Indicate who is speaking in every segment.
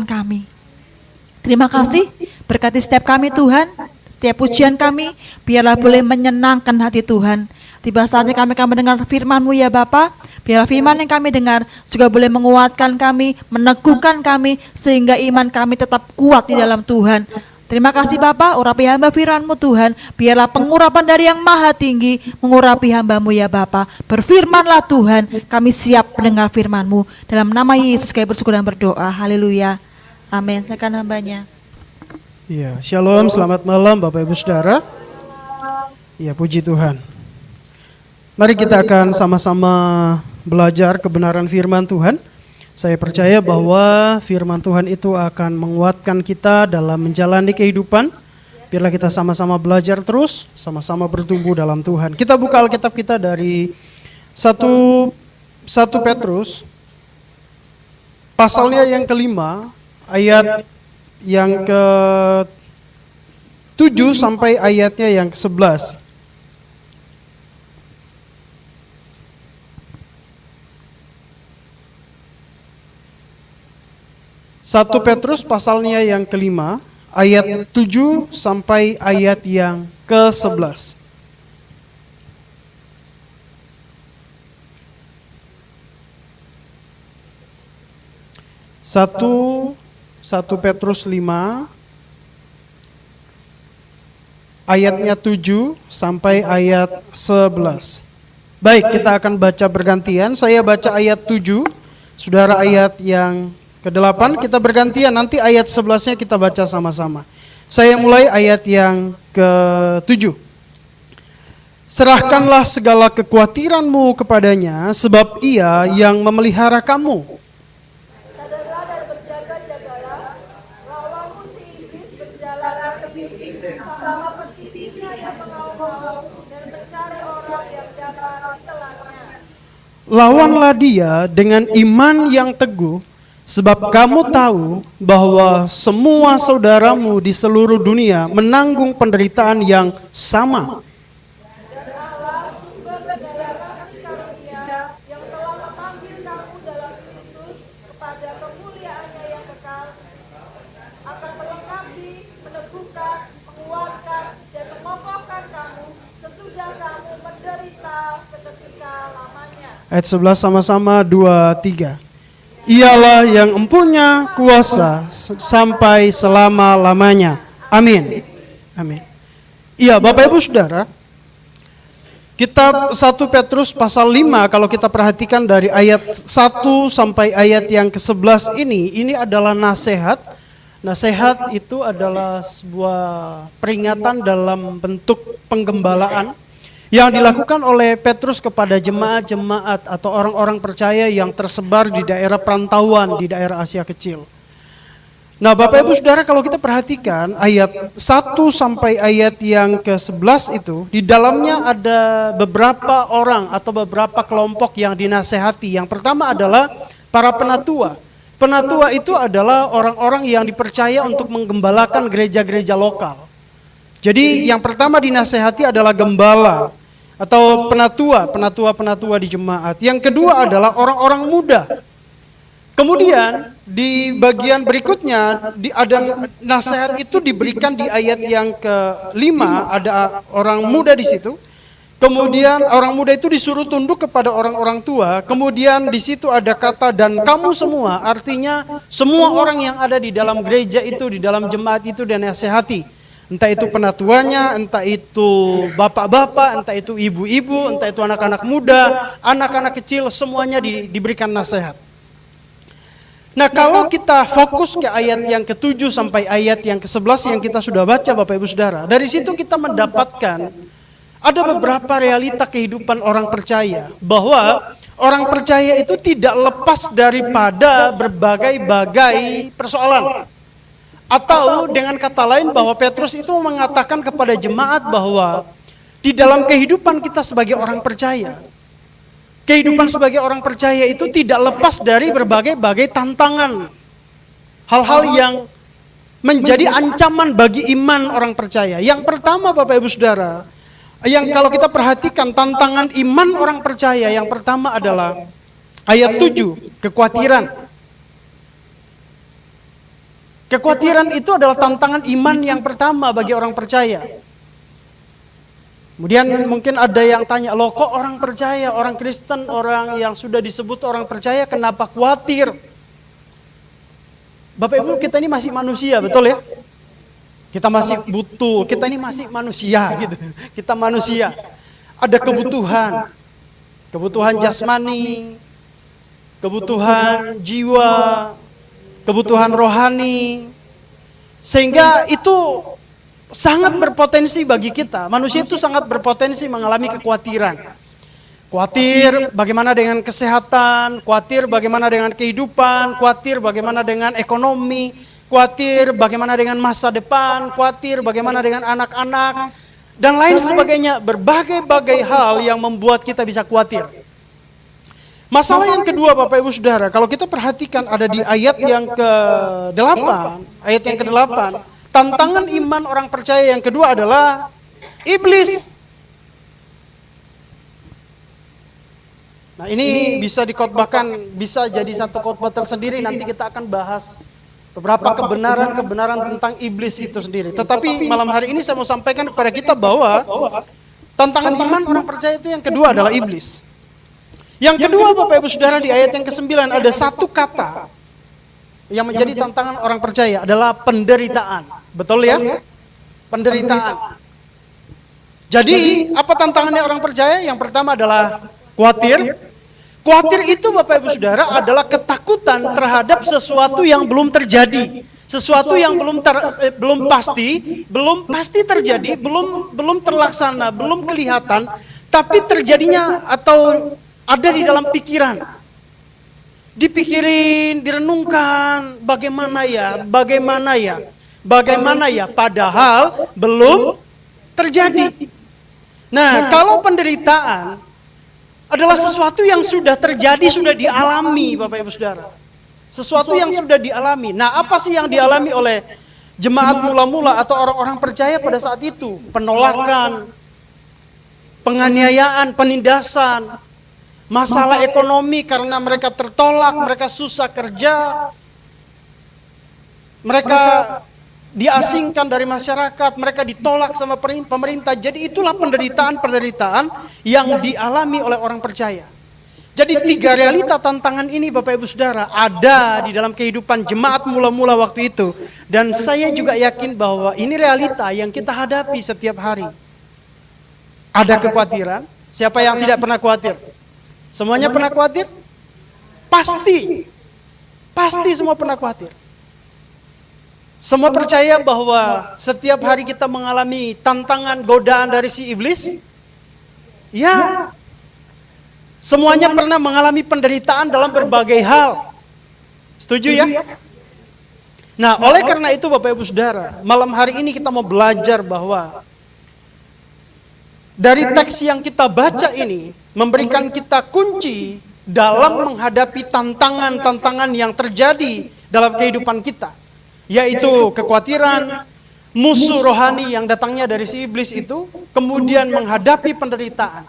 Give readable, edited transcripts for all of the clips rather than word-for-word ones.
Speaker 1: kami. Terima kasih, berkati setiap kami Tuhan, setiap pujian kami, biarlah boleh menyenangkan hati Tuhan. Tiba saatnya kami akan mendengar firman-Mu ya Bapa, biarlah firman yang kami dengar juga boleh menguatkan kami, meneguhkan kami, sehingga iman kami tetap kuat di dalam Tuhan. Terima kasih Bapa, urapi hamba firman-Mu Tuhan, biarlah pengurapan dari yang maha tinggi mengurapi hamba-Mu ya Bapa. Berfirmanlah Tuhan, kami siap mendengar firman-Mu. Dalam nama Yesus kami bersyukur dan berdoa, haleluya. Amin. Silakan hambanya.
Speaker 2: Ya, shalom, selamat malam Bapak Ibu Saudara. Ya, puji Tuhan. Mari kita akan sama-sama belajar kebenaran firman Tuhan. Saya percaya bahwa firman Tuhan itu akan menguatkan kita dalam menjalani kehidupan. Biarlah kita sama-sama belajar terus, sama-sama bertumbuh dalam Tuhan. Kita buka Alkitab kita dari 1 Petrus, pasalnya yang kelima, ayat yang ke-7 sampai ayatnya yang ke-11. Satu Petrus pasalnya yang kelima, ayat 7 sampai ayat yang ke-11. Satu Petrus 5 ayatnya 7 sampai ayat 11. Baik, kita akan baca bergantian. Saya baca ayat 7, saudara ayat yang ke-8, kita bergantian. Nanti ayat 11-nya kita baca sama-sama. Saya mulai ayat yang ke-7. Serahkanlah segala kekhawatiranmu kepadanya, sebab ia yang memelihara kamu. Lawanlah dia dengan iman yang teguh, sebab kamu tahu bahwa semua saudaramu di seluruh dunia menanggung penderitaan yang sama. Ayat 11 sama-sama, 2, 3. Ialah yang empunya kuasa sampai selama-lamanya. Amin. Amin. Iya, Bapak Ibu Saudara, kitab 1 Petrus pasal 5, kalau kita perhatikan dari ayat 1 sampai ayat yang ke-11 ini adalah nasihat. Nasihat itu adalah sebuah peringatan dalam bentuk penggembalaan yang dilakukan oleh Petrus kepada jemaat-jemaat atau orang-orang percaya yang tersebar di daerah perantauan di daerah Asia Kecil. Nah, Bapak Ibu Saudara, kalau kita perhatikan ayat 1 sampai ayat yang ke-11 itu, di dalamnya ada beberapa orang atau beberapa kelompok yang dinasehati. Yang pertama adalah para penatua. Penatua itu adalah orang-orang yang dipercaya untuk menggembalakan gereja-gereja lokal. Jadi yang pertama dinasehati adalah gembala atau penatua di jemaat. Yang kedua adalah orang-orang muda. Kemudian di bagian berikutnya ada nasihat itu diberikan di ayat yang ke-5, ada orang muda di situ. Kemudian orang muda itu disuruh tunduk kepada orang-orang tua. Kemudian di situ ada kata dan kamu semua, artinya semua orang yang ada di dalam gereja itu, di dalam jemaat itu dinasehati. Entah itu penatuanya, entah itu bapak-bapak, entah itu ibu-ibu, entah itu anak-anak muda, anak-anak kecil, semuanya diberikan nasihat. Nah, kalau kita fokus ke ayat yang ke-7 sampai ayat yang ke-11 yang kita sudah baca Bapak Ibu Saudara, dari situ kita mendapatkan ada beberapa realita kehidupan orang percaya, bahwa orang percaya itu tidak lepas daripada berbagai-bagai persoalan. Atau dengan kata lain bahwa Petrus itu mengatakan kepada jemaat bahwa di dalam kehidupan kita sebagai orang percaya, kehidupan sebagai orang percaya itu tidak lepas dari berbagai-bagai tantangan. Hal-hal yang menjadi ancaman bagi iman orang percaya. Yang pertama Bapak Ibu Saudara, yang kalau kita perhatikan tantangan iman orang percaya, yang pertama adalah ayat 7, kekhawatiran. Kekhawatiran itu adalah tantangan iman yang pertama bagi orang percaya. Kemudian mungkin ada yang tanya, loh kok orang percaya, orang Kristen, orang yang sudah disebut orang percaya, kenapa khawatir? Bapak Ibu, kita ini masih manusia, betul ya? Kita masih butuh, kita ini masih manusia gitu. Kita manusia. Ada kebutuhan. Kebutuhan jasmani, kebutuhan jiwa, kebutuhan rohani, sehingga itu sangat berpotensi bagi kita. Manusia itu sangat berpotensi mengalami kekhawatiran. Khawatir bagaimana dengan kesehatan, khawatir bagaimana dengan kehidupan, khawatir bagaimana dengan ekonomi, khawatir bagaimana dengan masa depan, khawatir bagaimana dengan anak-anak, dan lain sebagainya. Berbagai-bagai hal yang membuat kita bisa khawatir. Masalah yang kedua Bapak Ibu Saudara, kalau kita perhatikan ada di ayat yang ke-8, tantangan iman orang percaya yang kedua adalah iblis. Nah, ini bisa dikhotbahkan, bisa jadi satu khotbah tersendiri, nanti kita akan bahas beberapa kebenaran-kebenaran tentang iblis itu sendiri. Tetapi malam hari ini saya mau sampaikan kepada kita bahwa tantangan iman orang percaya itu yang kedua adalah iblis. Yang kedua Bapak Ibu Saudara, di ayat yang ke-9 ada satu kata yang menjadi tantangan orang percaya adalah penderitaan. Betul ya? Penderitaan. Jadi apa tantangannya orang percaya? Yang pertama adalah khawatir. Khawatir itu Bapak Ibu Saudara adalah ketakutan terhadap sesuatu yang belum terjadi. Sesuatu yang belum pasti terjadi, belum terlaksana, belum kelihatan, tapi terjadinya atau ada di dalam pikiran. Dipikirin, direnungkan, bagaimana ya, padahal belum terjadi. Nah, kalau penderitaan adalah sesuatu yang sudah terjadi, sudah dialami Bapak Ibu Saudara. Sesuatu yang sudah dialami. Nah, apa sih yang dialami oleh jemaat mula-mula atau orang-orang percaya pada saat itu? Penolakan, penganiayaan, penindasan, masalah ekonomi karena mereka tertolak, mereka susah kerja, mereka diasingkan dari masyarakat, mereka ditolak sama pemerintah. Jadi itulah penderitaan-penderitaan yang dialami oleh orang percaya. Jadi tiga realita tantangan ini Bapak Ibu Saudara ada di dalam kehidupan jemaat mula-mula waktu itu. Dan saya juga yakin bahwa ini realita yang kita hadapi setiap hari. Ada kekhawatiran, siapa yang tidak pernah khawatir? Semuanya pernah khawatir? Pasti semua pernah khawatir. Semua percaya bahwa setiap hari kita mengalami tantangan, godaan dari si iblis? Ya. Semuanya pernah mengalami penderitaan dalam berbagai hal. Setuju ya? Nah, oleh karena itu Bapak Ibu Saudara, malam hari ini kita mau belajar bahwa dari teks yang kita baca ini memberikan kita kunci dalam menghadapi tantangan-tantangan yang terjadi dalam kehidupan kita. Yaitu kekhawatiran, musuh rohani yang datangnya dari si iblis itu, kemudian menghadapi penderitaan.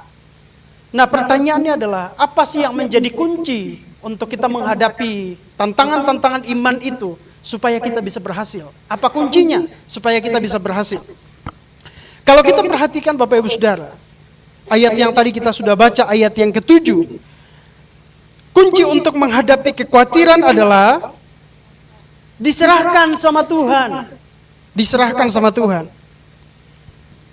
Speaker 2: Nah, pertanyaannya adalah, apa sih yang menjadi kunci untuk kita menghadapi tantangan-tantangan iman itu supaya kita bisa berhasil? Apa kuncinya supaya kita bisa berhasil? Kalau kita perhatikan Bapak Ibu Saudara, ayat yang tadi kita sudah baca, ayat yang ke-7, kunci untuk menghadapi kekhawatiran adalah diserahkan sama Tuhan. Diserahkan sama Tuhan.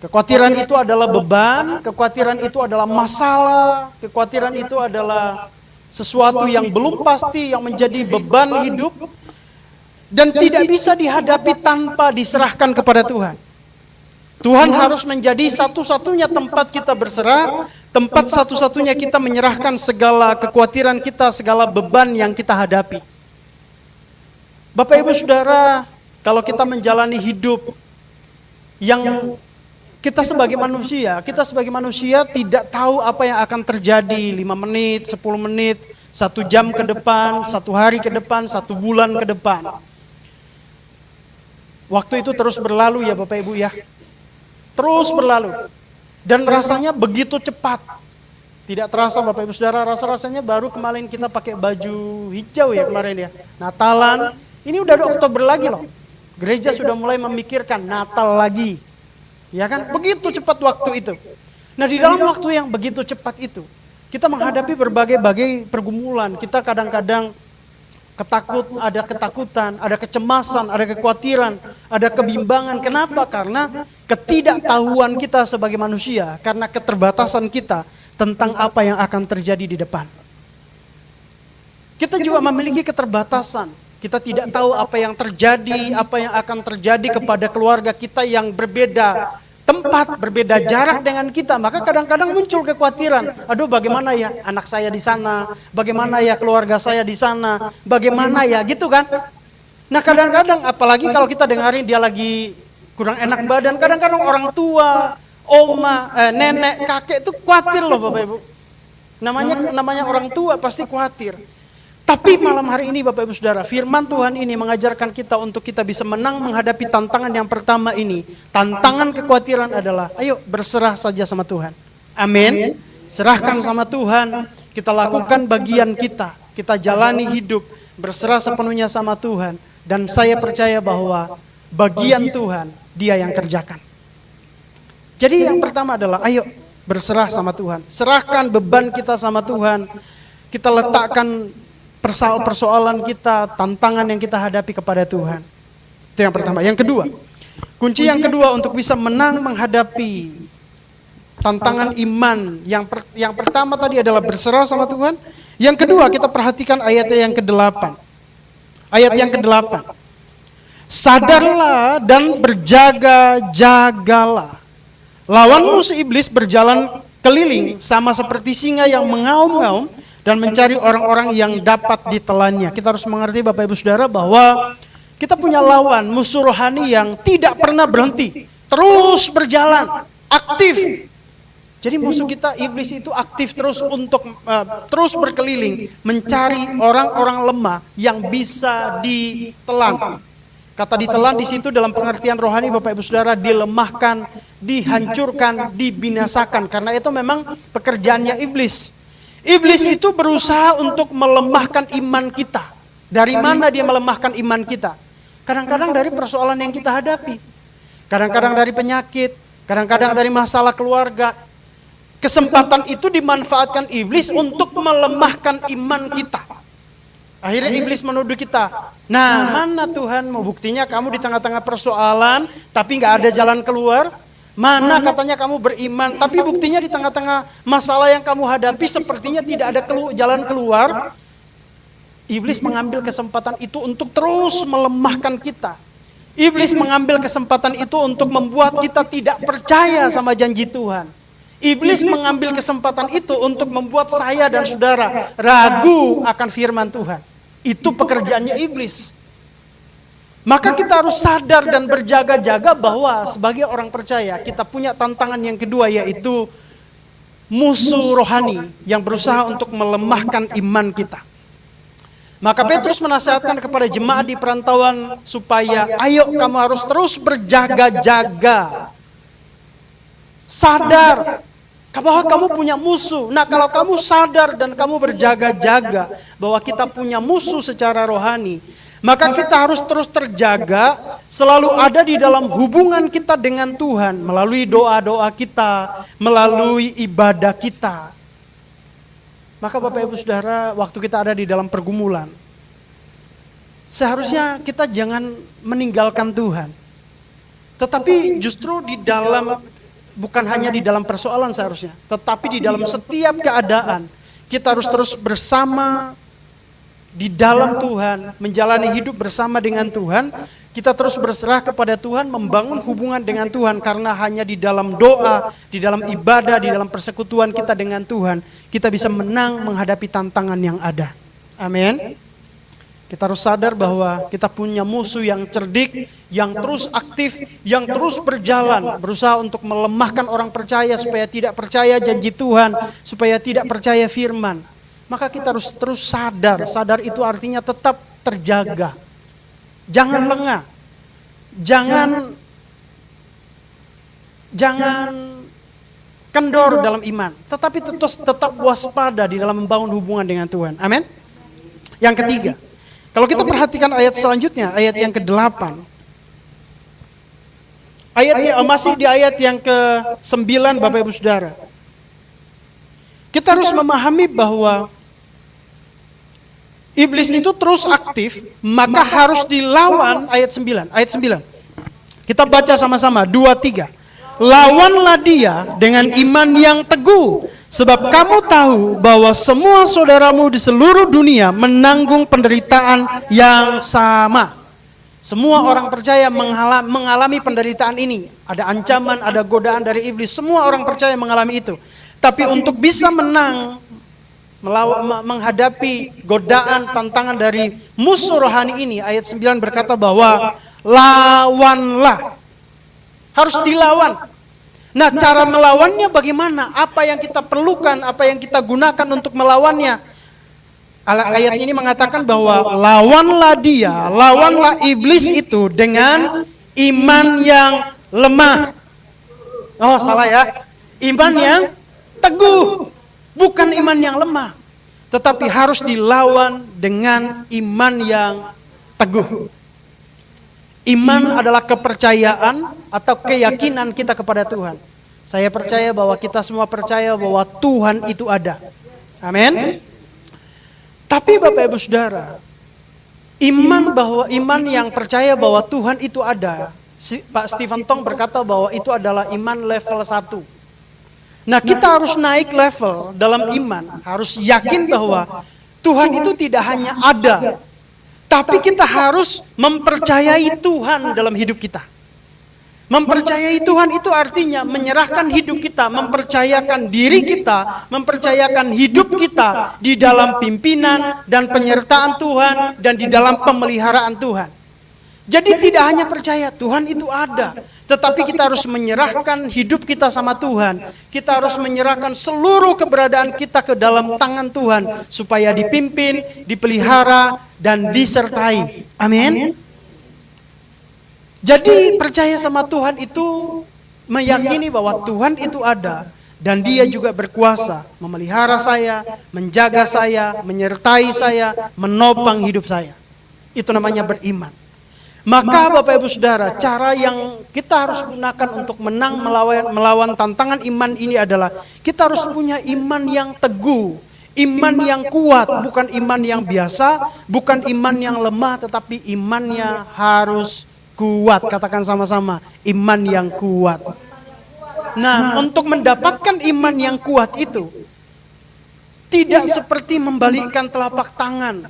Speaker 2: Kekhawatiran itu adalah beban, kekhawatiran itu adalah masalah, kekhawatiran itu adalah sesuatu yang belum pasti, yang menjadi beban hidup, dan tidak bisa dihadapi tanpa diserahkan kepada Tuhan. Tuhan harus menjadi satu-satunya tempat kita berserah, tempat satu-satunya kita menyerahkan segala kekhawatiran kita, segala beban yang kita hadapi. Bapak Ibu Saudara, kalau kita menjalani hidup yang kita sebagai manusia tidak tahu apa yang akan terjadi 5 menit, 10 menit, 1 jam ke depan, 1 hari ke depan, 1 bulan ke depan. Waktu itu terus berlalu ya Bapak Ibu ya. Terus berlalu. Dan rasanya begitu cepat. Tidak terasa Bapak Ibu Saudara, rasa-rasanya baru kemarin kita pakai baju hijau ya kemarin ya. Natalan, Ini udah ada Oktober lagi loh. Gereja sudah mulai memikirkan Natal lagi. Ya kan? Begitu cepat waktu itu. Nah, di dalam waktu yang begitu cepat itu, kita menghadapi berbagai pergumulan. Kita kadang-kadang ada ketakutan, ada kecemasan, ada kekhawatiran, ada kebimbangan. Kenapa? Karena ketidaktahuan kita sebagai manusia, karena keterbatasan kita tentang apa yang akan terjadi di depan. Kita juga memiliki keterbatasan. Kita tidak tahu apa yang terjadi, apa yang akan terjadi kepada keluarga kita yang berbeda tempat, berbeda jarak dengan kita. Maka kadang-kadang muncul kekhawatiran. Aduh, bagaimana ya anak saya di sana? Bagaimana ya keluarga saya di sana? Bagaimana ya, gitu kan? Nah, kadang-kadang apalagi kalau kita dengarin dia lagi kurang enak badan, kadang-kadang orang tua, oma, nenek, kakek itu khawatir loh Bapak Ibu. Namanya orang tua pasti khawatir. Tapi malam hari ini Bapak Ibu Saudara, firman Tuhan ini mengajarkan kita untuk kita bisa menang menghadapi tantangan yang pertama ini. Tantangan kekhawatiran adalah, ayo berserah saja sama Tuhan. Amin. Serahkan sama Tuhan, kita lakukan bagian kita. Kita jalani hidup, berserah sepenuhnya sama Tuhan. Dan saya percaya bahwa bagian Tuhan, Dia yang kerjakan. Jadi yang pertama adalah, ayo berserah sama Tuhan. Serahkan beban kita sama Tuhan. Kita letakkan persoalan kita, tantangan yang kita hadapi kepada Tuhan. Itu yang pertama. Yang kedua, kunci yang kedua untuk bisa menang menghadapi tantangan iman. Yang pertama tadi adalah berserah sama Tuhan. Yang kedua, kita perhatikan ayatnya yang ke-8. Ayat yang ke-8. Sadarlah dan berjaga-jagalah. Lawanmu si iblis berjalan keliling sama seperti singa yang mengaum-ngaum dan mencari orang-orang yang dapat ditelannya. Kita harus mengerti Bapak Ibu Saudara bahwa kita punya lawan, musuh rohani yang tidak pernah berhenti. Terus berjalan, aktif. Jadi musuh kita, iblis itu aktif terus untuk terus berkeliling. Mencari orang-orang lemah yang bisa ditelan. Kata ditelan di situ dalam pengertian rohani Bapak Ibu Saudara, dilemahkan, dihancurkan, dibinasakan. Karena itu memang pekerjaannya iblis. Iblis itu berusaha untuk melemahkan iman kita. Dari mana dia melemahkan iman kita? Kadang-kadang dari persoalan yang kita hadapi. Kadang-kadang dari penyakit. Kadang-kadang dari masalah keluarga. Kesempatan itu dimanfaatkan iblis untuk melemahkan iman kita. Akhirnya iblis menuduh kita. Nah, mana Tuhan mau buktinya kamu di tengah-tengah persoalan, tapi nggak ada jalan keluar? Mana katanya kamu beriman, tapi buktinya di tengah-tengah masalah yang kamu hadapi sepertinya tidak ada jalan keluar. Iblis mengambil kesempatan itu untuk terus melemahkan kita. Iblis mengambil kesempatan itu untuk membuat kita tidak percaya sama janji Tuhan. Iblis mengambil kesempatan itu untuk membuat saya dan saudara ragu akan firman Tuhan. Itu pekerjaannya iblis. Maka kita harus sadar dan berjaga-jaga bahwa sebagai orang percaya kita punya tantangan yang kedua, yaitu musuh rohani yang berusaha untuk melemahkan iman kita. Maka Petrus menasihatkan kepada jemaat di perantauan supaya ayo kamu harus terus berjaga-jaga. Sadar bahwa kamu punya musuh. Nah, kalau kamu sadar dan kamu berjaga-jaga bahwa kita punya musuh secara rohani, maka kita harus terus terjaga, selalu ada di dalam hubungan kita dengan Tuhan, melalui doa-doa kita, melalui ibadah kita. Maka Bapak Ibu Saudara, waktu kita ada di dalam pergumulan, seharusnya kita jangan meninggalkan Tuhan. Tetapi justru di dalam, bukan hanya di dalam persoalan seharusnya, tetapi di dalam setiap keadaan, kita harus terus bersama di dalam Tuhan, menjalani hidup bersama dengan Tuhan. Kita terus berserah kepada Tuhan, membangun hubungan dengan Tuhan, karena hanya di dalam doa, di dalam ibadah, di dalam persekutuan kita dengan Tuhan, kita bisa menang menghadapi tantangan yang ada. Amin. Kita harus sadar bahwa kita punya musuh yang cerdik, yang terus aktif, yang terus berjalan, berusaha untuk melemahkan orang percaya supaya tidak percaya janji Tuhan, supaya tidak percaya firman. Maka kita harus terus sadar. Sadar itu artinya tetap terjaga. Jangan lengah. Jangan kendor dalam iman. Tetapi tetap waspada di dalam membangun hubungan dengan Tuhan. Amin. Yang ketiga, Kalau kita perhatikan ayat selanjutnya, ayat yang ke-8. Ayatnya masih di ayat yang ke-9 Bapak Ibu Saudara. Kita harus memahami bahwa iblis itu terus aktif, maka harus dilawan. Ayat 9. Kita baca sama-sama, 2, 3. Lawanlah dia dengan iman yang teguh, sebab kamu tahu bahwa semua saudaramu di seluruh dunia menanggung penderitaan yang sama. Semua orang percaya mengalami penderitaan ini. Ada ancaman, ada godaan dari iblis. Semua orang percaya mengalami itu. Tapi untuk bisa menang, menghadapi godaan, tantangan dari musuh rohani ini, ayat 9 berkata bahwa lawanlah. Harus dilawan. Nah, cara melawannya bagaimana? Apa yang kita perlukan, apa yang kita gunakan untuk melawannya? Ayat ini mengatakan bahwa lawanlah dia, lawanlah iblis itu dengan iman yang lemah. Oh, salah ya. Iman yang teguh, bukan iman yang lemah. Tetapi harus dilawan dengan iman yang teguh. Iman adalah kepercayaan atau keyakinan kita kepada Tuhan. Saya percaya bahwa kita semua percaya bahwa Tuhan itu ada. Amin. Tapi Bapak Ibu Saudara, iman yang percaya bahwa Tuhan itu ada, Pak Stephen Tong berkata bahwa itu adalah iman level 1. Nah, kita harus naik level dalam iman, harus yakin bahwa Tuhan itu tidak hanya ada, tapi kita harus mempercayai Tuhan dalam hidup kita. Mempercayai Tuhan itu artinya menyerahkan hidup kita, mempercayakan diri kita, mempercayakan hidup kita di dalam pimpinan dan penyertaan Tuhan dan di dalam pemeliharaan Tuhan. Jadi tidak hanya percaya Tuhan itu ada, tetapi kita harus menyerahkan hidup kita sama Tuhan. Kita harus menyerahkan seluruh keberadaan kita ke dalam tangan Tuhan supaya dipimpin, dipelihara, dan disertai. Amin. Jadi percaya sama Tuhan itu meyakini bahwa Tuhan itu ada dan Dia juga berkuasa memelihara saya, menjaga saya, menyertai saya, menopang hidup saya. Itu namanya beriman. Maka Bapak Ibu Saudara, cara yang kita harus gunakan untuk menang melawan tantangan iman ini adalah kita harus punya iman yang teguh, iman yang kuat, bukan iman yang biasa, bukan iman yang lemah, tetapi imannya harus kuat. Katakan sama-sama, iman yang kuat. Nah, untuk mendapatkan iman yang kuat itu tidak seperti membalikkan telapak tangan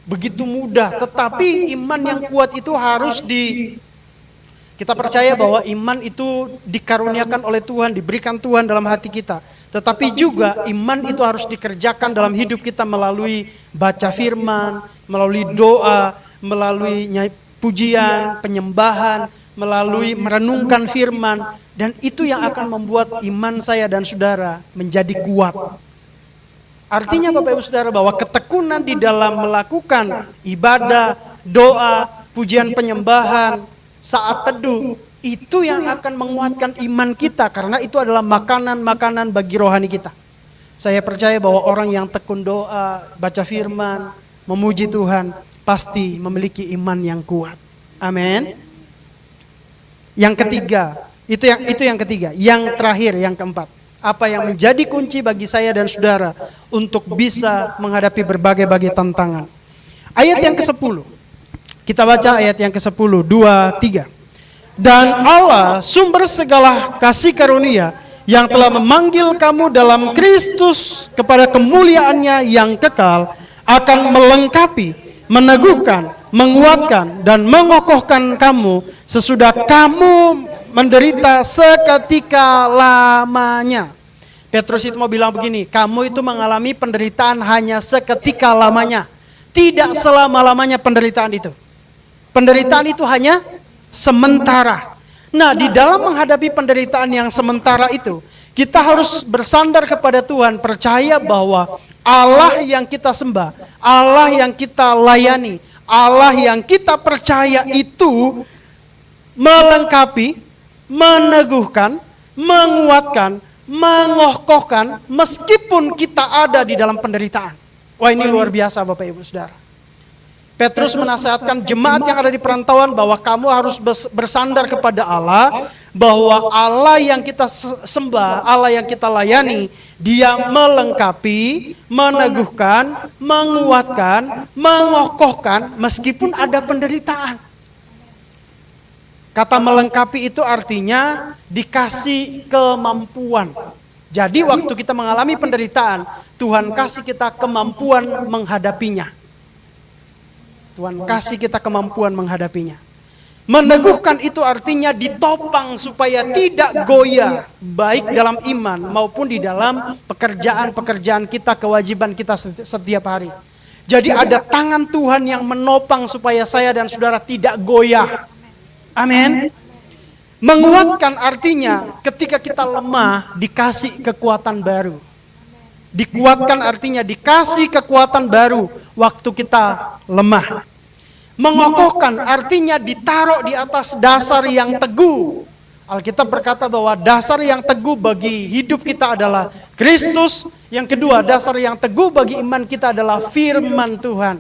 Speaker 2: begitu mudah, tetapi iman yang kuat itu harus kita percaya bahwa iman itu dikaruniakan oleh Tuhan, diberikan Tuhan dalam hati kita. Tetapi juga iman itu harus dikerjakan dalam hidup kita melalui baca firman, melalui doa, melalui pujian, penyembahan, melalui merenungkan firman, dan itu yang akan membuat iman saya dan saudara menjadi kuat. Artinya Bapak Ibu Saudara bahwa ketekunan di dalam melakukan ibadah, doa, pujian penyembahan, saat teduh, itu yang akan menguatkan iman kita karena itu adalah makanan-makanan bagi rohani kita. Saya percaya bahwa orang yang tekun doa, baca firman, memuji Tuhan, pasti memiliki iman yang kuat. Amin. Yang ketiga, itu yang ketiga. Yang terakhir, yang keempat. Apa yang menjadi kunci bagi saya dan saudara untuk bisa menghadapi berbagai tantangan. Ayat yang ke-10. Kita baca ayat yang ke-10, 2, 3. Dan Allah, sumber segala kasih karunia, yang telah memanggil kamu dalam Kristus kepada kemuliaannya yang kekal, akan melengkapi, meneguhkan, menguatkan, dan mengokohkan kamu sesudah kamu menderita seketika lamanya. Petrus itu mau bilang begini, kamu itu mengalami penderitaan hanya seketika lamanya. Tidak selama-lamanya penderitaan itu. Penderitaan itu hanya sementara. Nah, di dalam menghadapi penderitaan yang sementara itu, kita harus bersandar kepada Tuhan, percaya bahwa Allah yang kita sembah, Allah yang kita layani, Allah yang kita percaya itu melengkapi, meneguhkan, menguatkan, mengokohkan meskipun kita ada di dalam penderitaan. Wah, ini luar biasa Bapak Ibu Saudara. Petrus menasihatkan jemaat yang ada di perantauan bahwa kamu harus bersandar kepada Allah, bahwa Allah yang kita sembah, Allah yang kita layani, Dia melengkapi, meneguhkan, menguatkan, mengokohkan meskipun ada penderitaan. Kata melengkapi itu artinya dikasih kemampuan. Jadi waktu kita mengalami penderitaan, Tuhan kasih kita kemampuan menghadapinya. Tuhan kasih kita kemampuan menghadapinya. Meneguhkan itu artinya ditopang supaya tidak goyah, baik dalam iman maupun di dalam pekerjaan-pekerjaan kita, kewajiban kita setiap hari. Jadi ada tangan Tuhan yang menopang supaya saya dan saudara tidak goyah. Amin. Menguatkan artinya ketika kita lemah dikasih kekuatan baru. Dikuatkan artinya dikasih kekuatan baru waktu kita lemah. Mengokohkan artinya ditaruh di atas dasar yang teguh. Alkitab berkata bahwa dasar yang teguh bagi hidup kita adalah Kristus. Yang kedua, dasar yang teguh bagi iman kita adalah firman Tuhan.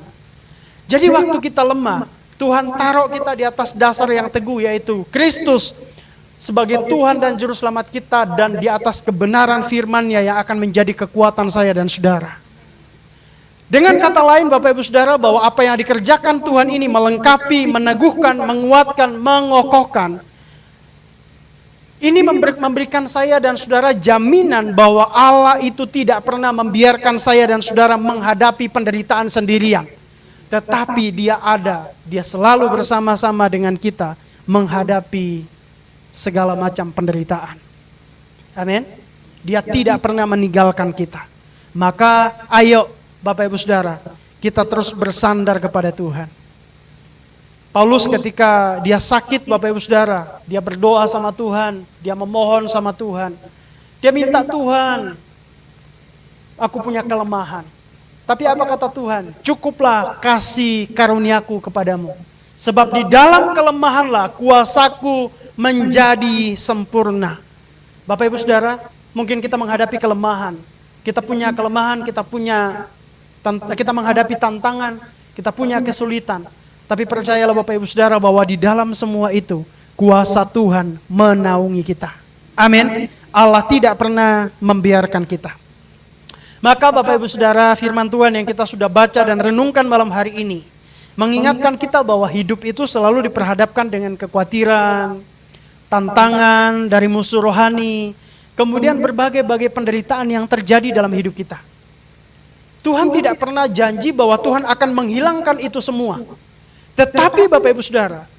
Speaker 2: Jadi waktu kita lemah, Tuhan taruh kita di atas dasar yang teguh, yaitu Kristus sebagai Tuhan dan Juru Selamat kita, dan di atas kebenaran firman-Nya yang akan menjadi kekuatan saya dan saudara. Dengan kata lain Bapak Ibu Saudara, bahwa apa yang dikerjakan Tuhan ini melengkapi, meneguhkan, menguatkan, mengokohkan. Ini memberikan saya dan saudara jaminan bahwa Allah itu tidak pernah membiarkan saya dan saudara menghadapi penderitaan sendirian. Tetapi Dia ada, Dia selalu bersama-sama dengan kita menghadapi segala macam penderitaan. Amin. Dia tidak pernah meninggalkan kita. Maka ayo Bapak Ibu Saudara, kita terus bersandar kepada Tuhan. Paulus ketika dia sakit Bapak Ibu Saudara, dia berdoa sama Tuhan, dia memohon sama Tuhan. Dia minta, Tuhan, aku punya kelemahan. Tapi apa kata Tuhan? Cukuplah kasih karuniaku kepadamu. Sebab di dalam kelemahanlah kuasaku menjadi sempurna. Bapak Ibu Saudara, mungkin kita menghadapi kelemahan. Kita punya kelemahan, kita menghadapi tantangan, kita punya kesulitan. Tapi percayalah Bapak Ibu Saudara bahwa di dalam semua itu kuasa Tuhan menaungi kita. Amin. Allah tidak pernah membiarkan kita. Maka Bapak Ibu Saudara, firman Tuhan yang kita sudah baca dan renungkan malam hari ini mengingatkan kita bahwa hidup itu selalu diperhadapkan dengan kekhawatiran, tantangan dari musuh rohani, kemudian berbagai-bagai penderitaan yang terjadi dalam hidup kita. Tuhan tidak pernah janji bahwa Tuhan akan menghilangkan itu semua. Tetapi Bapak Ibu Saudara,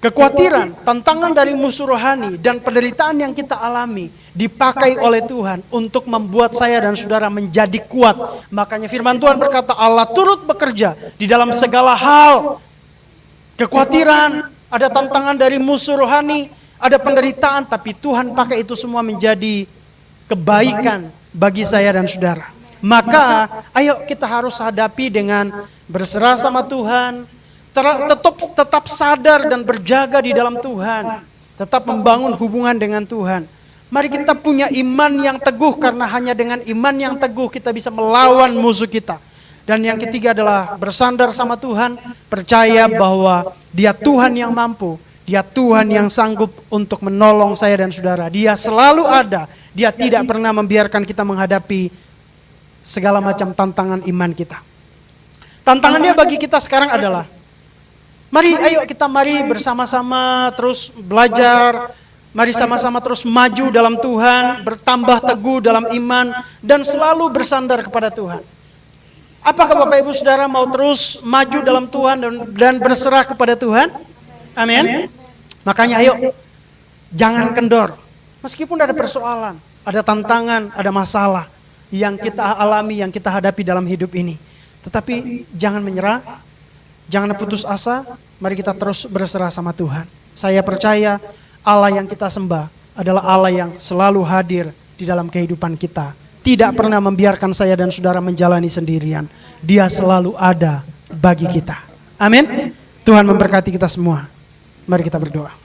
Speaker 2: kekhawatiran, tantangan dari musuh rohani, dan penderitaan yang kita alami dipakai oleh Tuhan untuk membuat saya dan saudara menjadi kuat. Makanya firman Tuhan berkata, Allah turut bekerja di dalam segala hal. Kekhawatiran, ada tantangan dari musuh rohani, ada penderitaan, tapi Tuhan pakai itu semua menjadi kebaikan bagi saya dan saudara. Maka ayo kita harus hadapi dengan berserah sama Tuhan, tetap sadar dan berjaga di dalam Tuhan, tetap membangun hubungan dengan Tuhan. Mari kita punya iman yang teguh, karena hanya dengan iman yang teguh kita bisa melawan musuh kita. Dan yang ketiga adalah bersandar sama Tuhan, percaya bahwa Dia Tuhan yang mampu, Dia Tuhan yang sanggup untuk menolong saya dan saudara. Dia selalu ada, Dia tidak pernah membiarkan kita menghadapi segala macam tantangan iman kita. Tantangannya bagi kita sekarang adalah, ayo kita bersama-sama terus belajar, mari sama-sama terus maju dalam Tuhan, bertambah teguh dalam iman, dan selalu bersandar kepada Tuhan. Apakah Bapak Ibu Saudara mau terus maju dalam Tuhan dan berserah kepada Tuhan? Amin. Makanya ayo, jangan kendor. Meskipun ada persoalan, ada tantangan, ada masalah yang kita alami, yang kita hadapi dalam hidup ini. Tetapi jangan menyerah, jangan putus asa, mari kita terus berserah sama Tuhan. Saya percaya Allah yang kita sembah adalah Allah yang selalu hadir di dalam kehidupan kita. Tidak pernah membiarkan saya dan saudara menjalani sendirian. Dia selalu ada bagi kita. Amin. Tuhan memberkati kita semua. Mari kita berdoa.